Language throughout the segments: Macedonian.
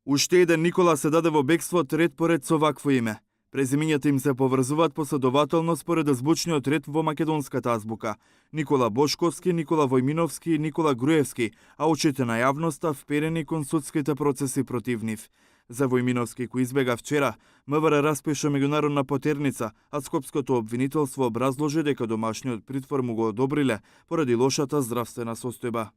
Уште еден Никола се даде во бегство ред по ред со вакво име. Презимињата им се поврзуваат последователно според азбучниот ред во македонската азбука. Никола Бошковски, Никола Војминовски и Никола Груевски, а очите на јавноста вперени кон судските процеси против нив. За Војминовски, кој избега вчера, МВР распиша меѓународна потерница, а Скопското обвинителство образложи дека домашниот притвор му го одобриле поради лошата здравствена состојба.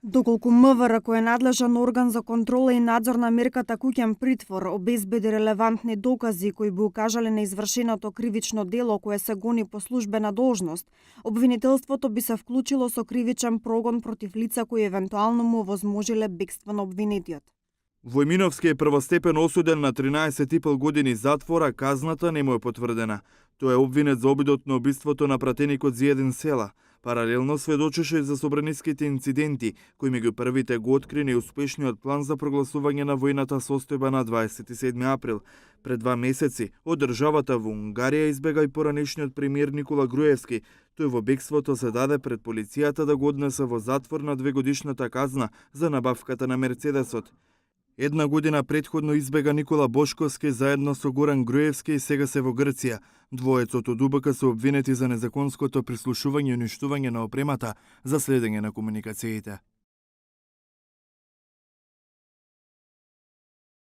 Доколку МВР, кој е надлежан орган за контрола и надзор на мерката куќен притвор, обезбеди релевантни докази кои би укажале на извршеното кривично дело кое се гони по службена должност, обвинителството би се вклучило со кривичен прогон против лица кои евентуално му возможиле бегство на обвинетиот. Војминовски е првостепено осуден на 13,5 години затвора, казната не му е потврдена. Тој е обвинет за обидот на убиството на пратеникот Зиедин Села. Паралелно сведочеше и за собраниските инциденти, кои меѓу првите го откри неуспешниот план за прогласување на војната состојба на 27 април. Пред 2 месеци од државата во Унгарија избега и поранешниот премиер Никола Груевски. Тој во бегството се даде пред полицијата да го однесе во затвор на 2-годишната казна за набавката на Мерцедесот. Една година претходно избега Никола Бошковски заедно со Горан Груевски и сега се во Грција. Двоецот од УБК се обвинети за незаконското прислушување и уништување на опремата за следење на комуникациите.